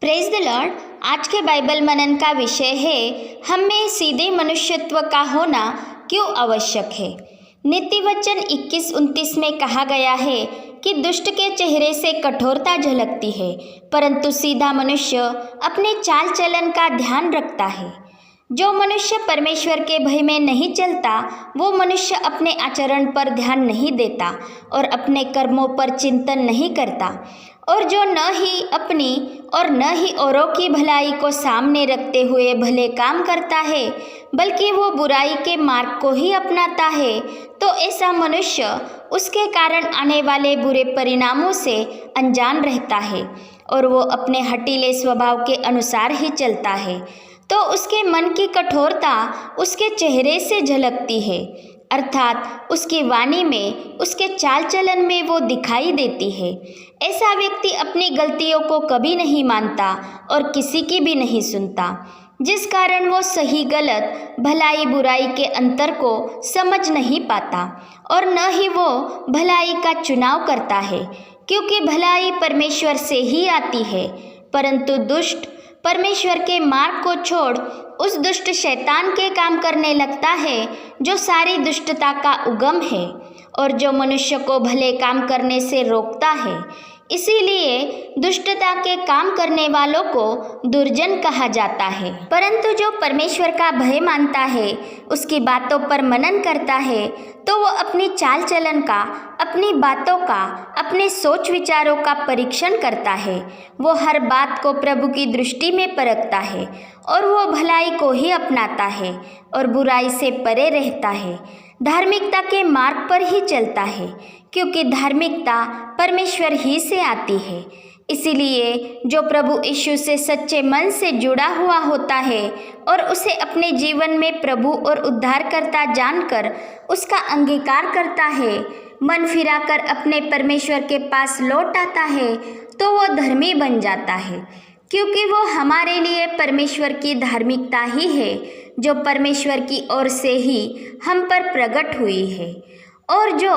Praise the Lord. आज के Bible मनन का विषय है हम में सीधे मनुष्यत्व का होना क्यों आवश्यक है। नीति वचन 21-29 में कहा गया है कि दुष्ट के चेहरे से कठोरता झलकती है, परंतु सीधा मनुष्य अपने चाल चलन का ध्यान रखता है। जो मनुष्य परमेश्वर के भय में नहीं चलता वो मनुष्य अपने आचरण पर ध्यान नहीं देता और अपने कर्मों पर चिंतन नहीं करता, और जो न ही अपनी और न ही औरों की भलाई को सामने रखते हुए भले काम करता है बल्कि वो बुराई के मार्ग को ही अपनाता है, तो ऐसा मनुष्य उसके कारण आने वाले बुरे परिणामों से अनजान रहता है और वो अपने हठीले स्वभाव के अनुसार ही चलता है। तो उसके मन की कठोरता उसके चेहरे से झलकती है, अर्थात उसकी वाणी में, उसके चाल चलन में वो दिखाई देती है। ऐसा व्यक्ति अपनी गलतियों को कभी नहीं मानता और किसी की भी नहीं सुनता, जिस कारण वो सही गलत, भलाई बुराई के अंतर को समझ नहीं पाता और न ही वो भलाई का चुनाव करता है, क्योंकि भलाई परमेश्वर से ही आती है। परंतु दुष्ट परमेश्वर के मार्ग को छोड़ उस दुष्ट शैतान के काम करने लगता है जो सारी दुष्टता का उगम है और जो मनुष्य को भले काम करने से रोकता है। इसीलिए दुष्टता के काम करने वालों को दुर्जन कहा जाता है। परंतु जो परमेश्वर का भय मानता है, उसकी बातों पर मनन करता है, तो वो अपनी चाल चलन का, अपनी बातों का, अपने सोच विचारों का परीक्षण करता है। वो हर बात को प्रभु की दृष्टि में परखता है और वो भलाई को ही अपनाता है और बुराई से परे रहता है। धार्मिकता के मार्ग पर ही चलता है, क्योंकि धार्मिकता परमेश्वर ही से आती है। इसीलिए जो प्रभु यीशु से सच्चे मन से जुड़ा हुआ होता है और उसे अपने जीवन में प्रभु और उद्धारकर्ता जानकर उसका अंगीकार करता है, मन फिराकर अपने परमेश्वर के पास लौट आता है, तो वो धर्मी बन जाता है, क्योंकि वो हमारे लिए परमेश्वर की धार्मिकता ही है जो परमेश्वर की ओर से ही हम पर प्रकट हुई है और जो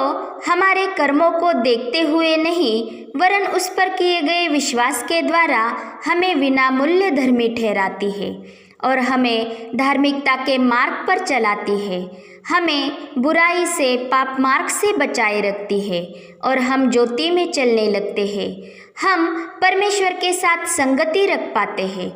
हमारे कर्मों को देखते हुए नहीं वरन उस पर किए गए विश्वास के द्वारा हमें विनामूल्य धर्मी ठहराती है और हमें धार्मिकता के मार्ग पर चलाती है, हमें बुराई से, पाप मार्ग से बचाए रखती है और हम ज्योति में चलने लगते हैं। हम परमेश्वर के साथ संगति रख पाते हैं।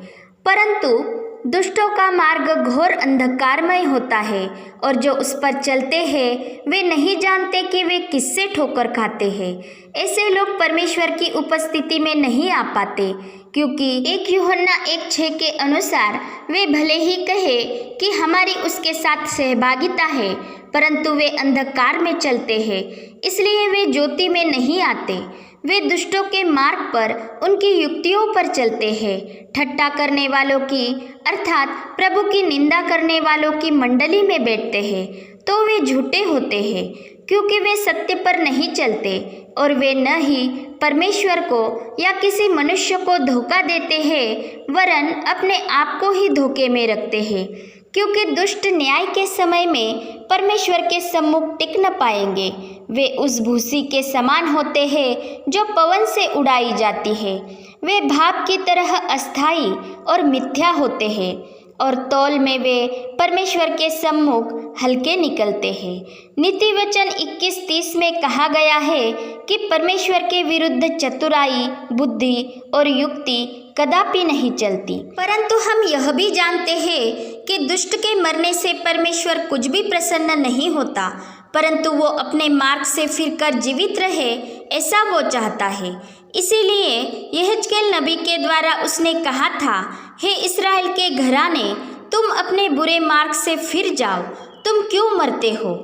परंतु दुष्टों का मार्ग घोर अंधकारमय होता है और जो उस पर चलते हैं वे नहीं जानते कि वे किससे ठोकर खाते हैं। ऐसे लोग परमेश्वर की उपस्थिति में नहीं आ पाते, क्योंकि 1 यूहन्ना 1:6 के अनुसार वे भले ही कहे कि हमारी उसके साथ सहभागिता है, परंतु वे अंधकार में चलते हैं, इसलिए वे ज्योति में नहीं आते। वे दुष्टों के मार्ग पर, उनकी युक्तियों पर चलते हैं। ठट्टा करने वालों की अर्थात प्रभु की निंदा करने वालों की मंडली में बैठते हैं, तो वे झूठे होते हैं, क्योंकि वे सत्य पर नहीं चलते और वे न ही परमेश्वर को या किसी मनुष्य को धोखा देते हैं वरन अपने आप को ही धोखे में रखते हैं, क्योंकि दुष्ट न्याय के समय में परमेश्वर के सम्मुख टिक न पाएंगे। वे उस भूसी के समान होते हैं जो पवन से उड़ाई जाती है। वे भाप की तरह अस्थाई और मिथ्या होते हैं और तौल में वे परमेश्वर के सम्मुख हल्के निकलते हैं। नीति वचन 21:30 में कहा गया है कि परमेश्वर के विरुद्ध चतुराई, बुद्धि और युक्ति कदापि नहीं चलती। परंतु हम यह भी जानते हैं कि दुष्ट के मरने से परमेश्वर कुछ भी प्रसन्न नहीं होता, परंतु वो अपने मार्ग से फिरकर जीवित रहे, ऐसा वो चाहता है। इसीलिए यहेजकेल नबी के द्वारा उसने कहा था, हे इस्राएल के घराने, तुम अपने बुरे मार्ग से फिर जाओ, तुम क्यों मरते हो।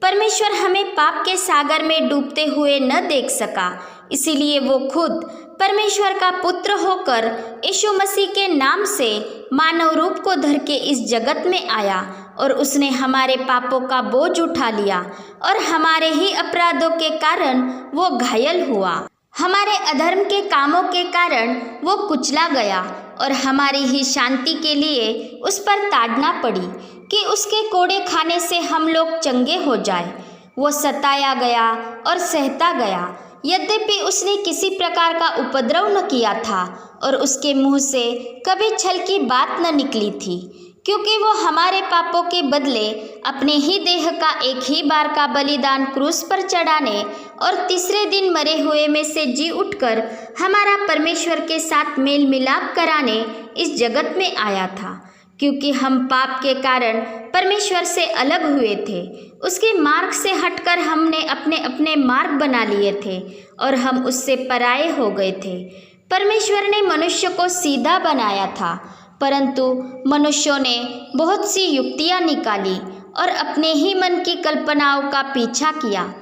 परमेश्वर हमें पाप के सागर में डूबते हुए न देख सका, इसीलिए वो खुद परमेश्वर का पुत्र होकर यीशु मसीह के नाम से मानव रूप को धर के इस जगत में आया और उसने हमारे पापों का बोझ उठा लिया और हमारे ही अपराधों के कारण वो घायल हुआ, हमारे अधर्म के कामों के कारण वो कुचला गया और हमारी ही शांति के लिए उस पर ताड़ना पड़ी कि उसके कोड़े खाने से हम लोग चंगे हो जाए। वो सताया गया और सहता गया, यद्यपि उसने किसी प्रकार का उपद्रव न किया था और उसके मुंह से कभी छल की बात न निकली थी, क्योंकि वो हमारे पापों के बदले अपने ही देह का एक ही बार का बलिदान क्रूस पर चढ़ाने और तीसरे दिन मरे हुए में से जी उठकर हमारा परमेश्वर के साथ मेल मिलाप कराने इस जगत में आया था। क्योंकि हम पाप के कारण परमेश्वर से अलग हुए थे, उसके मार्ग से हटकर हमने अपने अपने मार्ग बना लिए थे और हम उससे पराये हो गए थे। परमेश्वर ने मनुष्य को सीधा बनाया था, परंतु मनुष्यों ने बहुत सी युक्तियां निकाली और अपने ही मन की कल्पनाओं का पीछा किया।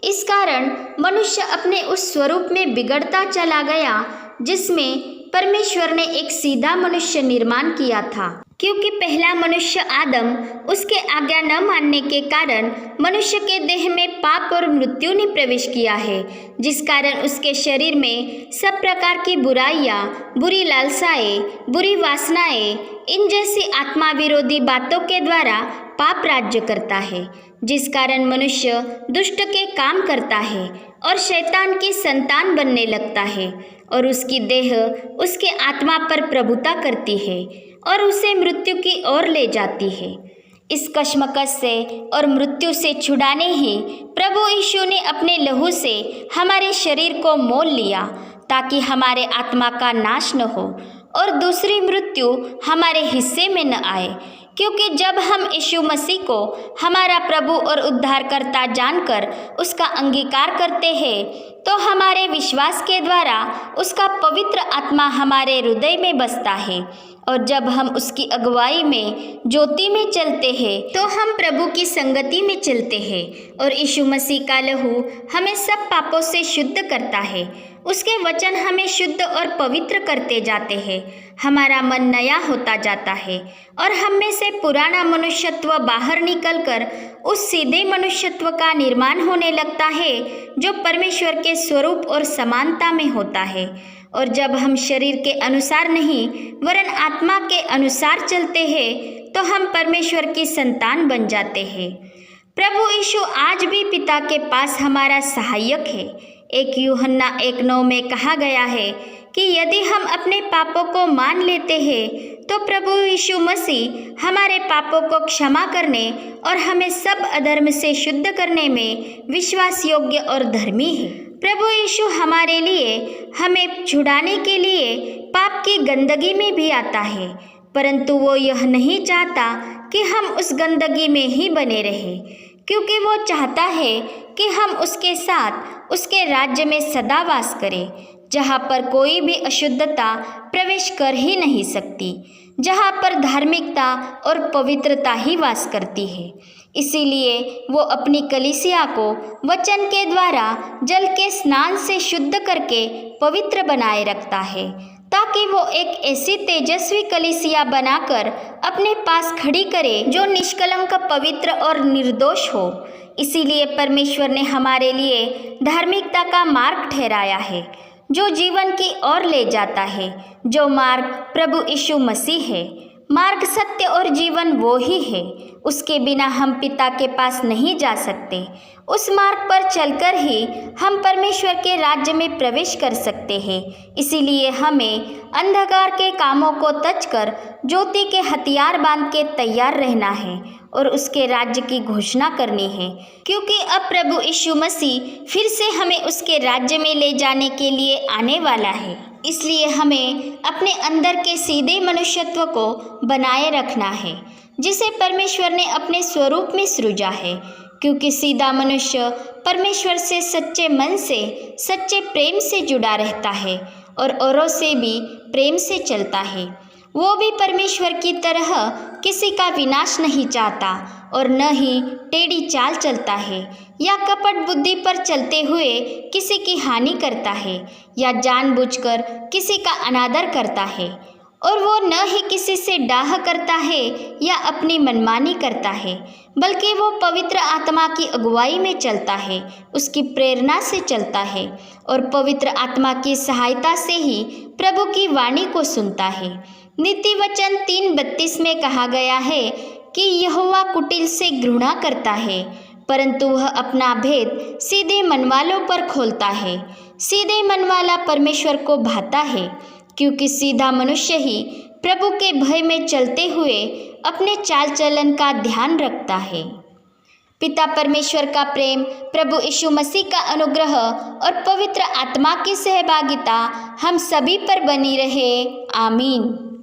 इस कारण मनुष्य अपने उस स्वरूप में बिगड़ता चला गया जिसमें परमेश्वर ने एक सीधा मनुष्य निर्माण किया था। क्योंकि पहला मनुष्य आदम उसके आज्ञा न मानने के कारण मनुष्य के देह में पाप और मृत्यु ने प्रवेश किया है, जिस कारण उसके शरीर में सब प्रकार की बुराइयां, बुरी लालसाएं, बुरी वासनाएं, इन जैसी आत्मा विरोधी बातों के द्वारा पाप राज्य करता है, जिस कारण मनुष्य दुष्ट के काम करता है और शैतान की संतान बनने लगता है और उसकी देह उसके आत्मा पर प्रभुता करती है और उसे मृत्यु की ओर ले जाती है। इस कश्मकश से और मृत्यु से छुड़ाने ही प्रभु यीशु ने अपने लहू से हमारे शरीर को मोल लिया, ताकि हमारे आत्मा का नाश न हो और दूसरी मृत्यु हमारे हिस्से में न आए। क्योंकि जब हम यीशु मसीह को हमारा प्रभु और उद्धारकर्ता जानकर उसका अंगीकार करते हैं, तो हमारे विश्वास के द्वारा उसका पवित्र आत्मा हमारे हृदय में बसता है और जब हम उसकी अगुवाई में ज्योति में चलते हैं, तो हम प्रभु की संगति में चलते हैं और यीशु मसीह का लहू हमें सब पापों से शुद्ध करता है। उसके वचन हमें शुद्ध और पवित्र करते जाते हैं। हमारा मन नया होता जाता है और हम में से पुराना मनुष्यत्व बाहर निकलकर उस सीधे मनुष्यत्व का निर्माण होने लगता है जो परमेश्वर के स्वरूप और समानता में होता है। और जब हम शरीर के अनुसार नहीं वरन आत्मा के अनुसार चलते हैं, तो हम परमेश्वर की संतान बन जाते हैं। प्रभु यीशु आज भी पिता के पास हमारा सहायक है। 1 यूहन्ना 1:9 में कहा गया है कि यदि हम अपने पापों को मान लेते हैं, तो प्रभु यीशु मसीह हमारे पापों को क्षमा करने और हमें सब अधर्म से शुद्ध करने में विश्वास योग्य और धर्मी है। प्रभु यीशु हमारे लिए हमें छुड़ाने के लिए पाप की गंदगी में भी आता है, परंतु वो यह नहीं चाहता कि हम उस गंदगी में ही बने रहें, क्योंकि वो चाहता है कि हम उसके साथ उसके राज्य में सदा वास करें, जहाँ पर कोई भी अशुद्धता प्रवेश कर ही नहीं सकती, जहाँ पर धार्मिकता और पवित्रता ही वास करती है। इसीलिए वो अपनी कलीसिया को वचन के द्वारा जल के स्नान से शुद्ध करके पवित्र बनाए रखता है, ताकि वो एक ऐसी तेजस्वी कलीसिया बनाकर अपने पास खड़ी करे जो निष्कलंक, पवित्र और निर्दोष हो। इसीलिए परमेश्वर ने हमारे लिए धार्मिकता का मार्ग ठहराया है, जो जीवन की ओर ले जाता है, जो मार्ग प्रभु यीशु मसीह है। मार्ग, सत्य और जीवन वो ही है। उसके बिना हम पिता के पास नहीं जा सकते। उस मार्ग पर चलकर ही हम परमेश्वर के राज्य में प्रवेश कर सकते हैं। इसीलिए हमें अंधकार के कामों को तज कर ज्योति के हथियार बांध के तैयार रहना है और उसके राज्य की घोषणा करनी है, क्योंकि अब प्रभु यीशु मसीह फिर से हमें उसके राज्य में ले जाने के लिए आने वाला है। इसलिए हमें अपने अंदर के सीधे मनुष्यत्व को बनाए रखना है, जिसे परमेश्वर ने अपने स्वरूप में सृजा है, क्योंकि सीधा मनुष्य परमेश्वर से सच्चे मन से, सच्चे प्रेम से जुड़ा रहता है और औरों से भी प्रेम से चलता है। वो भी परमेश्वर की तरह किसी का विनाश नहीं चाहता और न ही टेढ़ी चाल चलता है या कपट बुद्धि पर चलते हुए किसी की हानि करता है या जानबूझकर किसी का अनादर करता है। और वो न ही किसी से डाह करता है या अपनी मनमानी करता है, बल्कि वो पवित्र आत्मा की अगुवाई में चलता है, उसकी प्रेरणा से चलता है और पवित्र आत्मा की सहायता से ही प्रभु की वाणी को सुनता है। नीति वचन 3:32 में कहा गया है कि यहोवा कुटिल से घृणा करता है, परंतु वह अपना भेद सीधे मन वालों पर खोलता है। सीधे मन वाला परमेश्वर को भाता है। क्योंकि सीधा मनुष्य ही प्रभु के भय में चलते हुए अपने चाल चलन का ध्यान रखता है। पिता परमेश्वर का प्रेम, प्रभु यीशु मसीह का अनुग्रह और पवित्र आत्मा की सहभागिता हम सभी पर बनी रहे। आमीन।